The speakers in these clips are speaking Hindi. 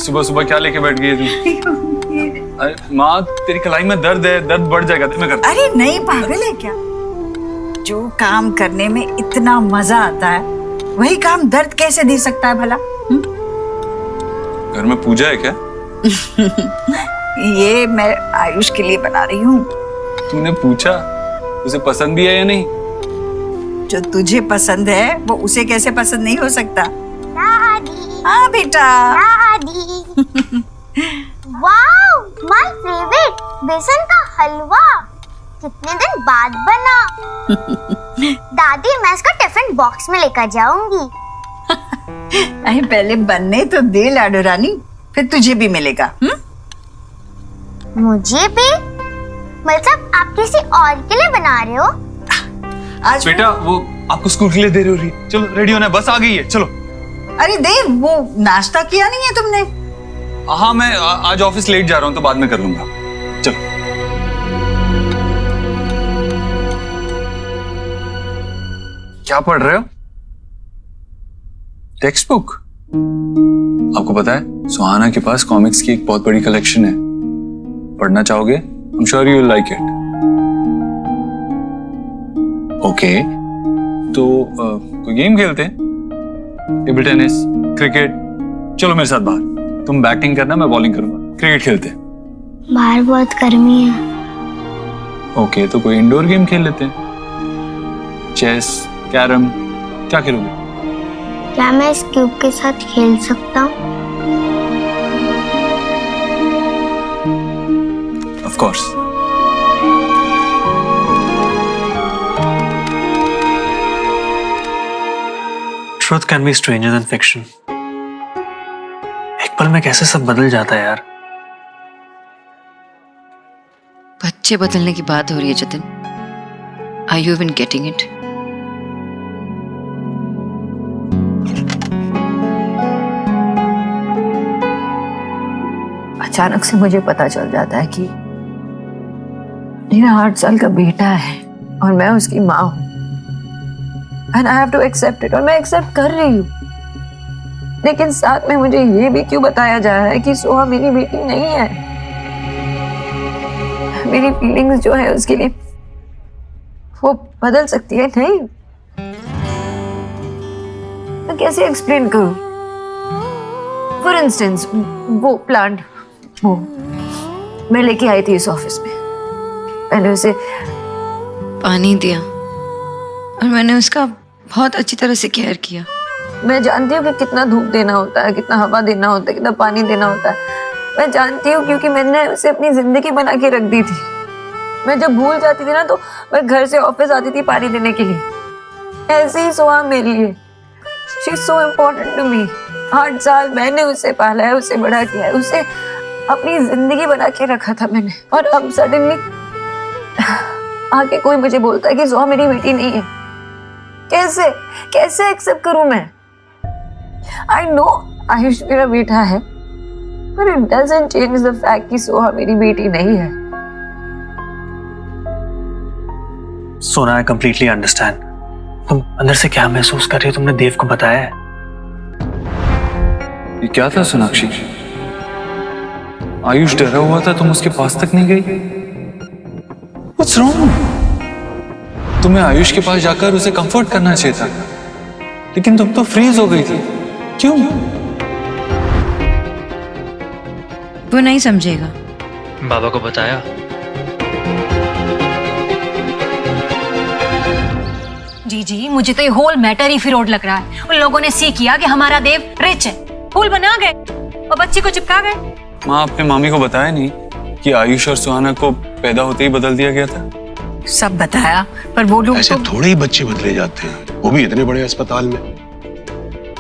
सुबह सुबह क्या लेके बैठ गई है तू? अरे माँ, तेरी कलाई में दर्द है, दर्द बढ़ जाएगा। मैं करता। अरे नहीं, पागल है क्या? जो काम करने में इतना मजा आता है वही काम दर्द कैसे दे सकता है भला? घर में पूजा है क्या? ये मैं आयुष के लिए बना रही हूँ। तूने पूछा उसे पसंद भी है या नहीं? जो तुझे पसंद है वो उसे कैसे पसंद नहीं हो सकता? दादी। हाँ बेटा। दादी। वाओ, माय फेवरेट बेसन का हलवा। कितने दिन बाद बना। दादी, मैं इसको टिफिन बॉक्स में लेकर जाऊंगी। अरे पहले बनने तो दे लाडो रानी, फिर तुझे भी मिलेगा। मुझे भी? मतलब आप किसी और के लिए बना रहे हो? आज बेटा वो आपको स्कूल के लिए देर हो रही है, चलो रेडी होना है, बस आ गई है, चलो। अरे देव, वो नाश्ता किया नहीं है तुमने? हाँ, मैं आज ऑफिस लेट जा रहा हूँ तो बाद में कर लूंगा। चलो। क्या पढ़ रहे हो? Text book? आपको पता है सुहाना के पास कॉमिक्स की एक बहुत बड़ी कलेक्शन है। पढ़ना चाहोगे? I'm sure you will like it. Okay, तो कोई गेम खेलते हैं? Table tennis, cricket? चलो मेरे साथ बाहर, तुम बैटिंग करना, मैं बॉलिंग करूंगा। क्रिकेट खेलते हैं। बाहर बहुत गर्मी है। ओके, तो कोई इंडोर गेम खेल लेते हैं। चेस, कैरम, क्या खेलोगे? क्या मैं इस क्यूब के साथ खेल सकता हूँ? Of course. Truth can be stranger than fiction. एक पल में कैसे सब बदल जाता है यार। बच्चे बदलने की बात हो रही है Jatin. Are you even getting it? अचानक से मुझे पता चल जाता है कि मेरा 8 साल का बेटा है और मैं उसकी माँ हूँ। And I have to accept it, और मैं एक्सेप्ट कर रही हूँ। लेकिन साथ में मुझे ये भी क्यों बताया जा रहा है कि सोहा मेरी बेटी नहीं है। मेरी फीलिंग्स जो है उसके लिए वो बदल सकती है। नहीं, मैं कैसे एक्सप्लेन करूँ? फॉर इंस्टेंस वो प्लांट वो मैं लेके आई थी इस ऑफिस में। मैंने उसे पानी दिया और मैंने उसका बहुत अच्छी तरह से केयर किया। मैं जानती हूँ कि कितना धूप देना होता है, कितना हवा देना होता है, कितना पानी देना होता है। मैं जानती हूँ क्योंकि मैंने उसे अपनी जिंदगी बना के रख दी थी। मैं जब भूल जाती थी ना तो मैं घर से ऑफिस आती थी पानी देने के लिए। ऐसे ही सोहा मेरे लिए, she is so important to me. 8 साल मैंने उसे पाला है, उसे बड़ा किया है, उसे अपनी जिंदगी बना के रखा था मैंने। और अब सडनली आके कोई मुझे बोलता है कि सोहा मेरी बेटी नहीं है। कैसे कैसे एक्सेप्ट करूं मैं? आई नो आयुष मेरा बेटा है, पर it doesn't change the fact कि सोहा मेरी बेटी नहीं है। सोना, आई कंप्लीटली अंडरस्टैंड। तुम अंदर से क्या महसूस कर रही हो, तुमने देव को बताया है? ये क्या था सोनाक्षी? आयुष डरा हुआ था, तुम उसके पास तक नहीं गई? What's wrong? तुम्हें आयुष के पास जाकर उसे कंफर्ट करना चाहिए था, लेकिन तुम तो फ्रीज हो गई थी। क्यों? वो नहीं समझेगा। बाबा को बताया? जी, मुझे तो ये होल मैटर ही फिरौड लग रहा है। उन लोगों ने सी किया कि हमारा देव रिच है, फूल बना गए और बच्ची को चिपका गए। माँ, आपने मामी को बताया नहीं कि आयुष और सुहाना को पैदा होते ही बदल दिया गया था? सब बताया, पर वो लोग ऐसे थोड़े ही बच्चे बदले जाते हैं, वो भी इतने बड़े अस्पताल में।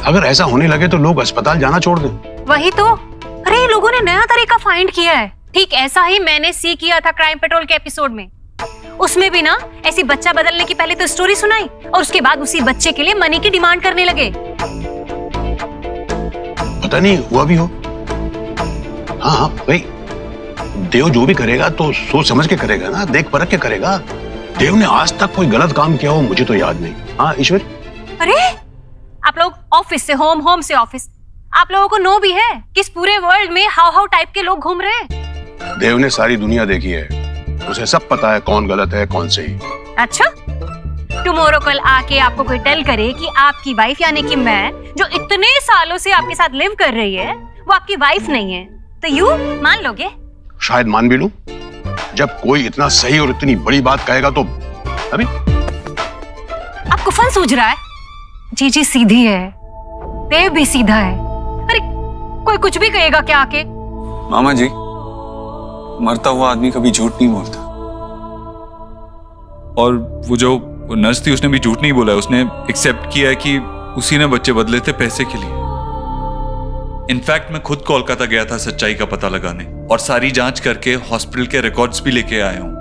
अगर ऐसा होने लगे तो लोग अस्पताल जाना छोड़ दें। वही तो। अरे ये लोगों ने नया तरीका फाइंड किया है। ठीक ऐसा ही मैंने सी किया था क्राइम पेट्रोल के एपिसोड में। उसमें भी ना ऐसी बच्चा बदलने की पहले तो स्टोरी सुनाई और उसके बाद उसी बच्चे के लिए मनी की डिमांड करने लगे। पता नहीं हुआ भी हो। हाँ भाई, देव जो भी करेगा तो सोच समझ के करेगा ना, देख परख के करेगा। देव ने आज तक कोई गलत काम किया हो मुझे तो याद नहीं। हाँ ईश्वर? अरे आप लोग ऑफिस से होम, होम से ऑफिस, आप लोगों को नो भी है कि इस पूरे वर्ल्ड में हाउ टाइप के लोग घूम रहे हैं। देव ने सारी दुनिया देखी है, उसे सब पता है कौन गलत है कौन सही। अच्छा, टुमारो कल आके आपको कोई टेल करे कि आपकी वाइफ यानी कि मैं जो इतने सालों से आपके साथ लिव कर रही है वो आपकी वाइफ नहीं है, तो यू मान लोगे? शायद मान भी लूं। जब कोई इतना सही और इतनी बड़ी बात कहेगा तो अभी आपको फन सूझ रहा है? जीजी सीधी है, देव भी सीधा है। अरे कोई कुछ भी कहेगा क्या आके? मामा जी, मरता हुआ आदमी कभी झूठ नहीं बोलता। और वो जो नर्स थी उसने भी झूठ नहीं बोला है, उसने एक्सेप्ट किया है कि उसी ने बच्चे बदले थे पैसे के लिए। इनफैक्ट मैं खुद कोलकाता गया था सच्चाई का पता लगाने और सारी जांच करके हॉस्पिटल के रिकॉर्ड्स भी लेके आया हूं।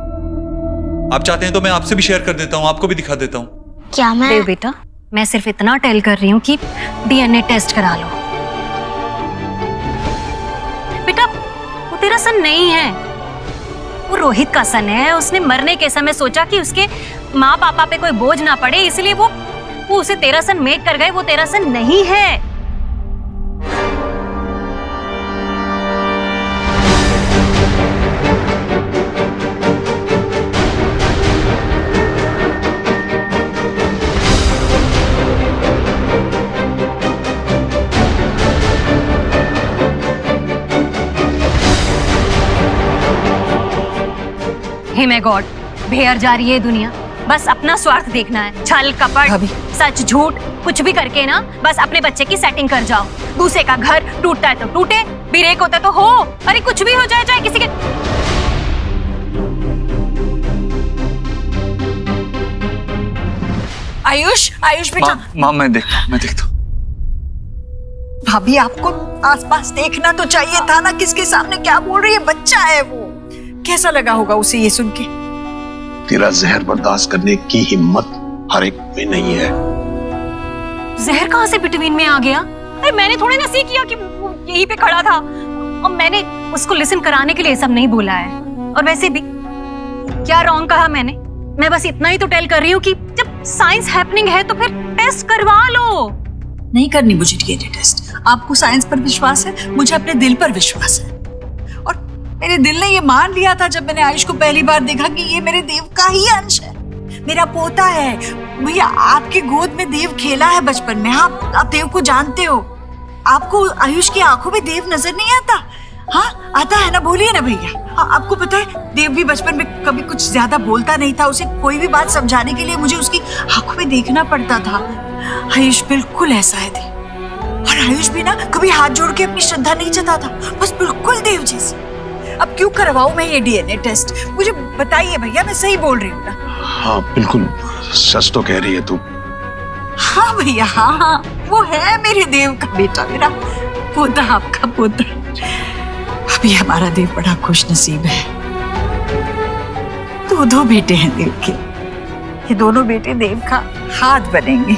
आप चाहते हैं तो मैं आपसे भी शेयर कर देता हूं, आपको भी दिखा देता हूं। क्या मैं देव बेटा, मैं सिर्फ इतना टेल कर रही हूँ कि डीएनए टेस्ट करा लो। बेटा वो तेरा सन नहीं है, वो रोहित का सन है। उसने मरने के समय सोचा कि उसके माँ पापा पे कोई बोझ ना पड़े, इसलिए वो उसे तेरा सन मेक कर गए। वो तेरा सन नहीं है। हे मैं गॉड, भेड़ जा रही है दुनिया। बस अपना स्वार्थ देखना है। छल कपट सच झूठ कुछ भी करके ना बस अपने बच्चे की सेटिंग कर जाओ। दूसरे का घर टूटता है तो टूटे, ब्रेक होता है तो हो, अरे कुछ भी हो जाए, चाहे किसी के। आयुष बेटा। माँ मैं देखता हूँ। भाभी आपको आसपास देखना तो चाहिए था ना, किसके सामने क्या बोल रही है, बच्चा है वो। कैसा लगा होगा उसे ये सुन के? तेरा जहर बर्दाश्त करने की हिम्मत हर एक में नहीं है। जहर कहाँ से बिटवीन में आ गया? अरे मैंने थोड़ी ना सी किया कि वो यहीं पे खड़ा था, और मैंने उसको लिसन कराने के लिए सब नहीं बोला है। और वैसे भी क्या रॉन्ग कहा मैंने? मैं बस इतना ही तो टेल कर रही हूँ कि जब साइंस हैपनिंग है तो फिर टेस्ट करवा लो। नहीं करनी मुझे डीएनए टेस्ट। आपको साइंस पर विश्वास है, मुझे अपने दिल पर विश्वास है। और मेरे दिल ने ये मान लिया था जब मैंने आयुष को पहली बार देखा कि ये मेरे देव का ही अंश है, मेरा पोता है। भैया आपके गोद में देव खेला है बचपन में, आप देव को जानते हो। आपको आयुष की आंखों में देव नजर नहीं आता? हाँ आता है ना, बोलिए ना भैया। हाँ, आपको पता है देव भी बचपन में कभी कुछ ज्यादा बोलता नहीं था। उसे कोई भी बात समझाने के लिए मुझे उसकी आंखों में देखना पड़ता था। आयुष बिल्कुल ऐसा है देव। और आयुष भी ना कभी हाथ जोड़ के अपनी श्रद्धा नहीं जताता, बस बिल्कुल देव जैसे। अब क्यों करवाऊं मैं ये डीएनए टेस्ट? मुझे बताइए भैया, मैं सही बोल रही हूँ ना? हाँ बिल्कुल सच तो कह रही है तू। हाँ भैया, हाँ वो है मेरे देव का बेटा, मेरा पोता, आपका पोता। अभी हमारा देव बड़ा खुश नसीब है। दो बेटे हैं देव के। ये दोनों बेटे देव का हाथ बनेंगे,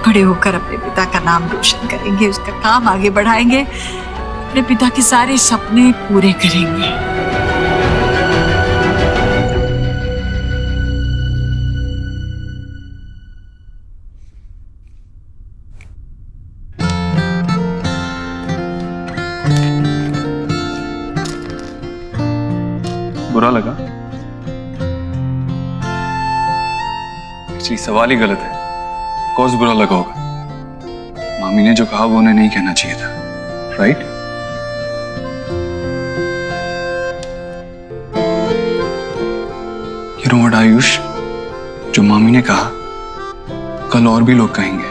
बड़े होकर अपने पिता का नाम रोशन करेंगे, उसका काम आगे बढ़ाएंगे, अपने पिता के सारे सपने पूरे करेंगे। बुरा लगा? जी सवाल ही गलत है। कौन बुरा लगा होगा? मामी ने जो कहा वो उन्हें नहीं कहना चाहिए था, right? You know what Ayush, जो मामी ने कहा कल और भी लोग कहेंगे,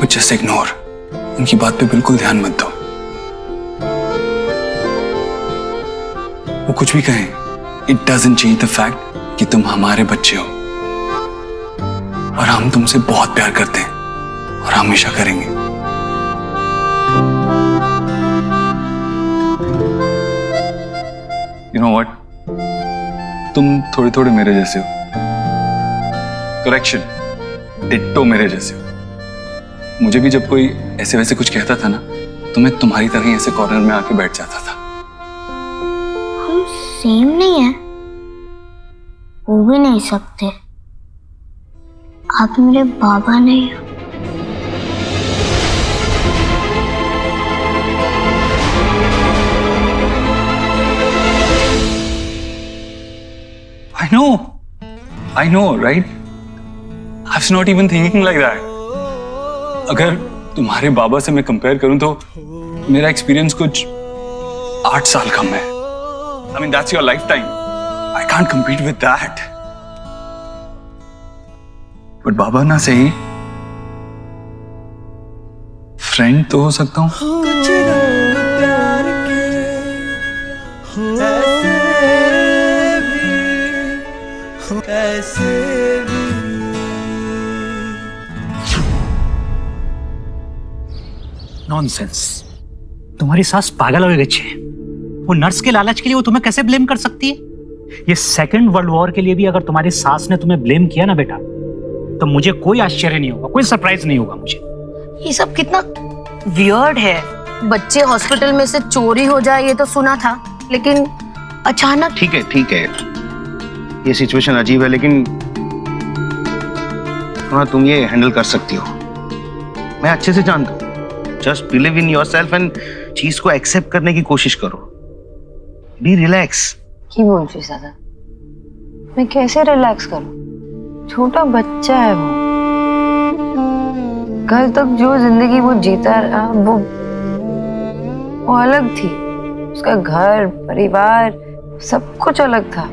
बट जस्ट इग्नोर। उनकी बात पे बिल्कुल ध्यान मत दो। वो कुछ भी कहें, it doesn't change the fact कि तुम हमारे बच्चे हो और हम तुमसे बहुत प्यार करते हैं और हमेशा करेंगे। यू नो व्हाट, तुम थोड़े थोड़े मेरे जैसे हो। करेक्शन, डिट्टो मेरे जैसे हो। मुझे भी जब कोई ऐसे वैसे कुछ कहता था ना, तो मैं तुम्हारी तरह ही ऐसे कॉर्नर में आके बैठ जाता था। हम सेम नहीं है, हो भी नहीं सकते। आप मेरे बाबा नहीं हो। I know, right? I was not even thinking like that. अगर तुम्हारे बाबा से मैं कंपेयर करूं तो मेरा एक्सपीरियंस कुछ 8 साल कम है. I mean, that's your lifetime. I can't compete with that. But बाबा ना सही, फ्रेंड तो हो सकता हूं. नॉनसेंस. तुम्हारी सास पागल हो गई है. वो नर्स के लालच के लिए वो तुम्हें कैसे ब्लेम कर सकती है? ये सेकंड वर्ल्ड वॉर के लिए भी अगर तुम्हारी सास ने तुम्हें ब्लेम किया ना बेटा, तो मुझे कोई आश्चर्य नहीं होगा, कोई सरप्राइज नहीं होगा मुझे. ये सब कितना वियर्ड है. बच्चे हॉस्पिटल में से चोरी हो जाए ये तो सुना था, लेकिन अचानक. ठीक है, ये सिचुएशन अजीब है, लेकिन तुम ये हैंडल कर सकती हो. मैं अच्छे से जानता हूँ. Just believe in yourself and चीज को एक्सेप्ट करने की कोशिश करो. Be relax. की बोल रही दादा? मैं कैसे रिलैक्स करूं? छोटा बच्चा है वो. कल तक जो जिंदगी वो जीता रहा वो अलग थी. उसका घर, परिवार, सब कुछ अलग था.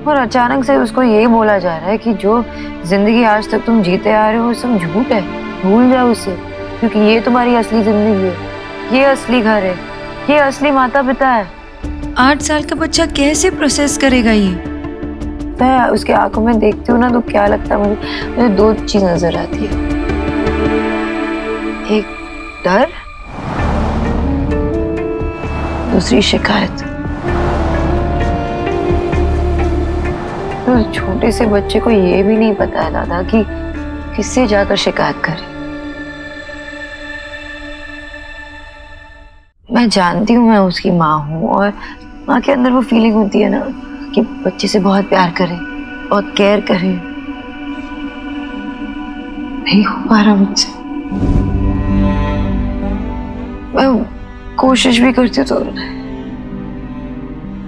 और अचानक से उसको ये बोला जा रहा है कि जो जिंदगी आज तक तुम जीते आ रहे हो वो सब झूठ है, भूल जाओ उसे, क्योंकि ये तुम्हारी असली जिंदगी है, ये असली घर है, ये असली माता पिता है. 8 साल का बच्चा कैसे प्रोसेस करेगा ये? मैं उसके आंखों में देखती हूँ ना तो क्या लगता है मुझे 2 चीज नजर आती है. एक डर, दूसरी शिकायत. तो छोटे से बच्चे को ये भी नहीं पता है दादा कि किससे जाकर शिकायत करे. मैं जानती हूँ मैं उसकी माँ हूँ, और माँ के अंदर वो फीलिंग होती है ना कि बच्चे से बहुत प्यार करे, बहुत केयर करे. नहीं हो पा रहा मुझसे. मैं कोशिश भी करती हूँ तो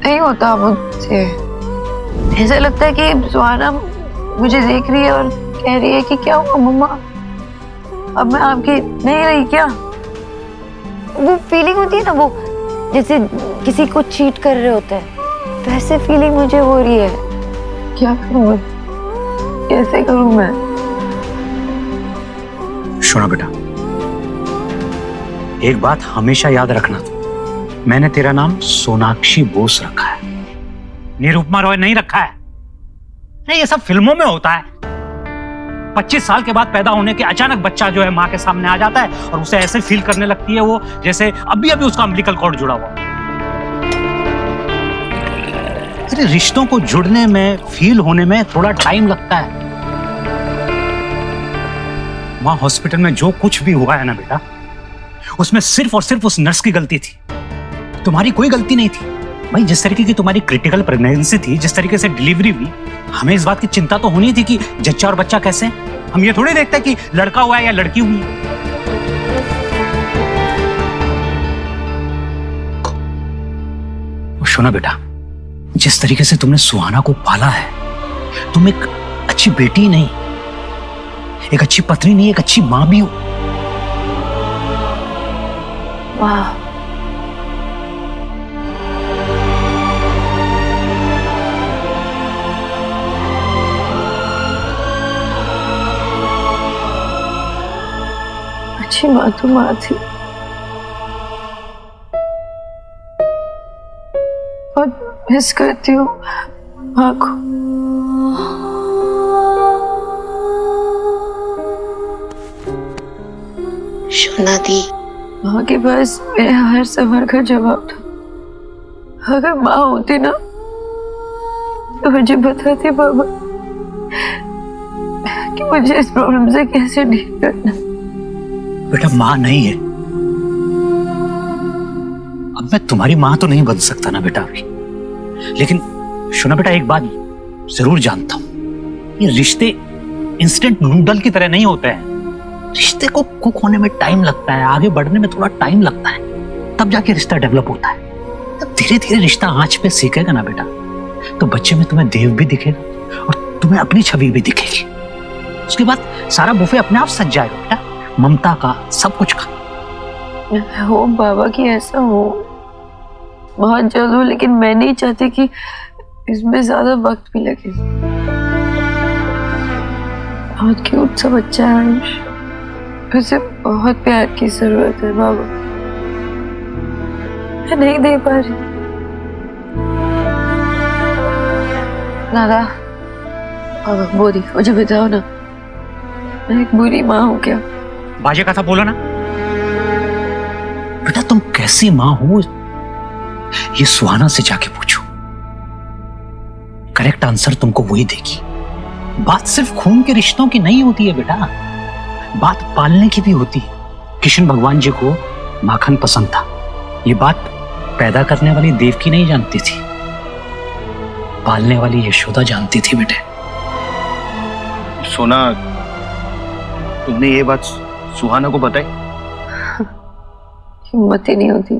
नहीं होता मुझसे. ऐसा लगता है कि सुहाना मुझे देख रही है और कह रही है कि क्या हुआ मम्मा, अब मैं आपकी नहीं रही क्या? वो फीलिंग होती है ना, वो जैसे किसी को चीट कर रहे होते हैं, वैसे फीलिंग मुझे हो रही है. क्या करूं मैं? कैसे करूं मैं? सुना बेटा, एक बात हमेशा याद रखना, मैंने तेरा नाम सोनाक्षी बोस रखा है, निरुपमा रॉय नहीं रखा है. नहीं, ये सब फिल्मों में होता है. 25 साल के बाद पैदा होने के अचानक बच्चा जो है माँ के सामने आ जाता है और उसे ऐसे फील करने लगती है वो जैसे अभी अभी उसका अम्बिलिकल कॉर्ड जुड़ा हुआ. अरे रिश्तों को जुड़ने में, फील होने में थोड़ा टाइम लगता है. वहां हॉस्पिटल में जो कुछ भी हुआ है ना बेटा, उसमें सिर्फ और सिर्फ उस नर्स की गलती थी, तुम्हारी कोई गलती नहीं थी. भाई, जिस तरीके की तुम्हारी क्रिटिकल प्रेगनेंसी थी, जिस तरीके से डिलीवरी हुई, हमें इस बात की चिंता तो होनी थी कि जच्चा और बच्चा कैसे हैं. हम ये थोड़ी देखते कि लड़का हुआ है या लड़की हुई है. सुना बेटा, जिस तरीके से तुमने सुहाना को पाला है, तुम एक अच्छी बेटी नहीं, एक अच्छी पत्नी नहीं, एक अच्छी मां भी हो. वाह, अच्छी माँ तो माँ थी. बहुत मिस करती हूँ माँ को. शोना दी, माँ के पास मेरे हर सवाल का जवाब था. अगर माँ होती ना तो मुझे बताती बाबा कि मुझे इस प्रॉब्लम से कैसे डील करना. बेटा, मां नहीं है. अब मैं तुम्हारी मां तो नहीं बन सकता ना बेटा अभी, लेकिन सुना बेटा, एक बात जरूर जानता हूं, ये रिश्ते इंस्टेंट नूडल की तरह नहीं होते हैं. रिश्ते को कुक होने में टाइम लगता है, आगे बढ़ने में थोड़ा टाइम लगता है, तब जाके रिश्ता डेवलप होता है. तब धीरे धीरे रिश्ता आंच पे सीखेगा ना बेटा. तो बच्चे में तुम्हें देव भी दिखेगा और तुम्हें अपनी छवि भी दिखेगी। उसके बाद सारा बुफे अपने आप सज जाएगा बेटा, ममता का, सब कुछ का। हो बाबा कि ऐसा हो, बहुत जल्द हो, लेकिन मैं नहीं चाहती कि इसमें ज्यादा वक्त भी लगे। बहुत क्यूट सा बच्चा है आयुष, उसे बहुत प्यार की जरूरत है बाबा, मैं नहीं दे पा रही। दादा बाबा बोली मुझे बताओ ना, मैं एक बुरी माँ हूँ क्या? बाजे का था बोला ना बेटा, तुम कैसी माँ हो ये सुहाना से जाके पूछो, करेक्ट आंसर तुमको वही देगी। बात सिर्फ खून के रिश्तों की नहीं होती है बेटा, बात पालने की भी होती है। कृष्ण भगवान जी को माखन पसंद था, ये बात पैदा करने वाली देवकी नहीं जानती थी, पालने वाली यशोदा जानती थी बेटे। सोना, तुमने ये बात सुहाना को बताई? हिम्मत ही नहीं होती,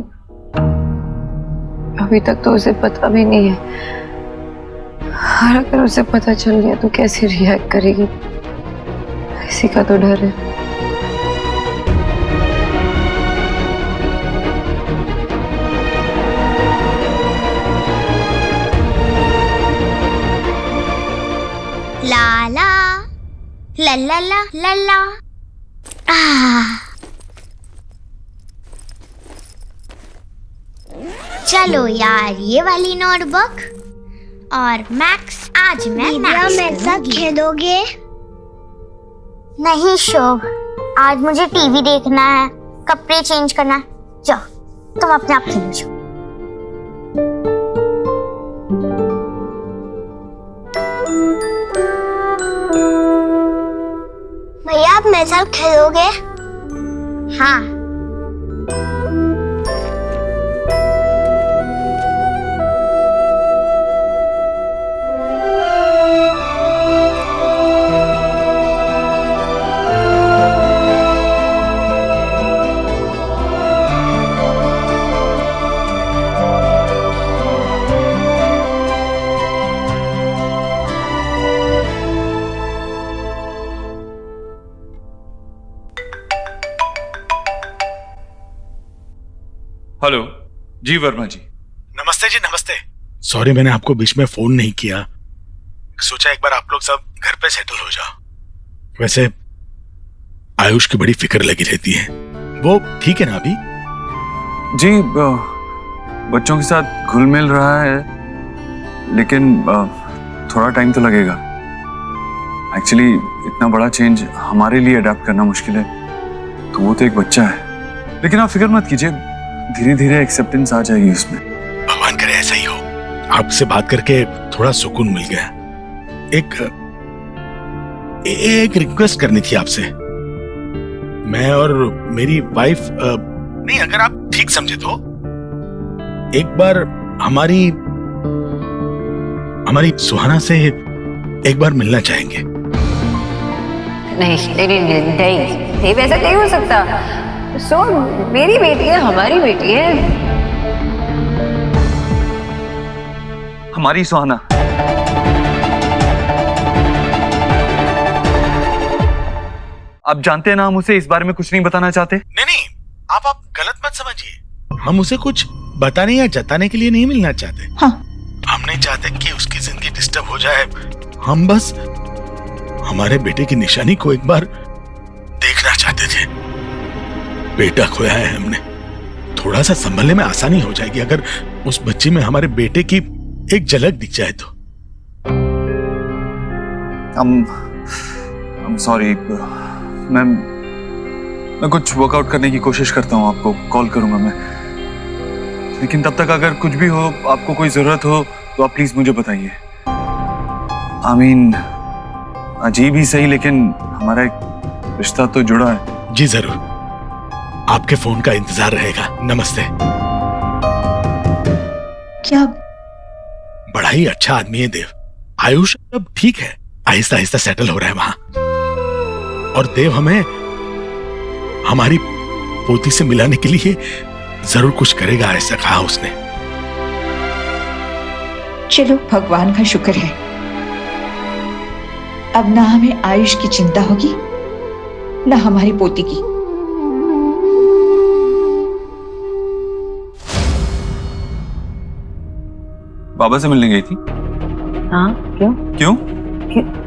अभी तक तो उसे पता भी नहीं है, और अगर उसे पता चल गया तो कैसे रिएक्ट करेगी, इसी का तो डर है। ला ला ला ला ला ला ला। चलो यार, ये वाली नोटबुक और मैक्स, आज मैं मेरे साथ खेलोगे? नहीं शोभ, आज मुझे टीवी देखना है, कपड़े चेंज करना है, जाओ तुम अपने आप खेलो जाओ। भैया आप मेरे साथ खेलोगे? हाँ। हेलो जी वर्मा जी। नमस्ते जी, नमस्ते। सॉरी मैंने आपको बीच में फोन नहीं किया, सोचा एक बार आप लोग सब घर पे सेटल हो जाओ। वैसे आयुष की बड़ी फिक्र लगी रहती है, वो ठीक है ना अभी? जी बच्चों के साथ घुल मिल रहा है, लेकिन थोड़ा टाइम तो लगेगा। एक्चुअली इतना बड़ा चेंज हमारे लिए अडेप्ट करना मुश्किल है, तो वो तो एक बच्चा है, लेकिन आप फिक्र मत कीजिए, धीरे धीरे एक्सेप्टेंस आ जाएगी उसमें। भगवान करे ऐसा ही हो। आपसे बात करके थोड़ा सुकून मिल गया। एक रिक्वेस्ट करनी थी आपसे, मैं और मेरी वाइफ, नहीं अगर आप ठीक समझे तो एक बार हमारी सुहाना से एक बार मिलना चाहेंगे। नहीं, वैसा नहीं हो सकता। सो मेरी बेटी है, हमारी बेटी है। हमारी सुहाना। आप जानते हैं ना, हम उसे इस बारे में कुछ नहीं बताना चाहते। नहीं, आप गलत मत समझिए, हम उसे कुछ बताने या जताने के लिए नहीं मिलना चाहते। हाँ। हम नहीं चाहते कि उसकी जिंदगी डिस्टर्ब हो जाए, हम बस हमारे बेटे की निशानी को एक बार देखना चाहते थे। बेटा खोया है हमने, थोड़ा सा संभलने में आसानी हो जाएगी अगर उस बच्ची में हमारे बेटे की एक झलक दिख जाए तो। I'm sorry, मैं कुछ वर्कआउट करने की कोशिश करता हूँ, आपको कॉल करूंगा मैं, लेकिन तब तक अगर कुछ भी हो, आपको कोई जरूरत हो तो आप प्लीज मुझे बताइए। अजीब ही सही, लेकिन हमारा एक रिश्ता तो जुड़ा है। जी जरूर, आपके फोन का इंतजार रहेगा। नमस्ते। क्या? बड़ा ही अच्छा आदमी है देव। आयुष अब ठीक है, आहिस्ता आहिस्ता सेटल हो रहा है वहां, और देव हमें हमारी पोती से मिलाने के लिए जरूर कुछ करेगा, ऐसा कहा उसने। चलो भगवान का शुक्र है, अब ना हमें आयुष की चिंता होगी ना हमारी पोती की। बाबा से मिलने गई थी? हाँ, क्यों क्यों?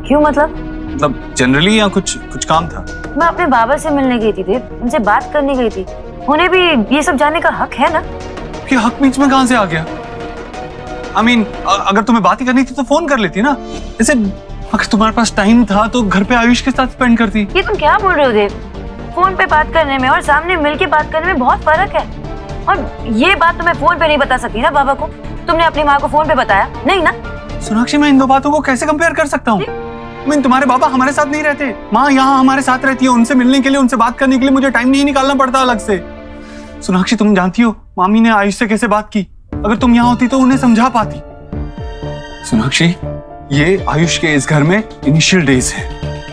क्यों मतलब? मतलब जनरली या कुछ काम था? मैं अपने बाबा से मिलने गई थी देव, उनसे बात करने गई थी। उन्हें भी ये सब जानने का हक है ना? कि हक बीच में कहां से आ गया? I mean, अगर तुम्हें बात ही करनी थी तो फोन कर लेती ना। जैसे अगर तुम्हारे पास टाइम था तो घर पे आयुष के साथ स्पेंड करती। ये तुम क्या बोल रहे हो देव? फोन पे बात करने में और सामने मिलके बात करने में बहुत फर्क है। और ये बात तुम्हें फोन पे नहीं बता सकती ना बाबा को? तुमने अपनी माँ को फोन पे बताया नहीं ना? सोनाक्षी, मैं इन दो बातों को कैसे कंपेयर कर सकता हूँ? तुम्हारे पापा हमारे साथ नहीं रहते, माँ यहाँ हमारे साथ रहती है। उनसे मिलने के लिए, उनसे बात करने के लिए मुझे टाइम नहीं निकालना पड़ता अलग से। सोनाक्षी, तुम जानती हो मामी ने आयुष से कैसे बात की? अगर तुम यहाँ होती तो उन्हें समझा पाती। सोनाक्षी, ये आयुष के इस घर में इनिशियल डेज है।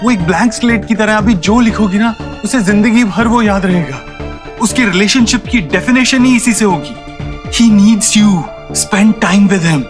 वो एक ब्लैंक स्लेट की तरह, अभी जो लिखोगी ना उसे जिंदगी भर वो याद रहेगा। उसकी रिलेशनशिप की डेफिनेशन ही इसी से होगी। He needs you. Spend time with him.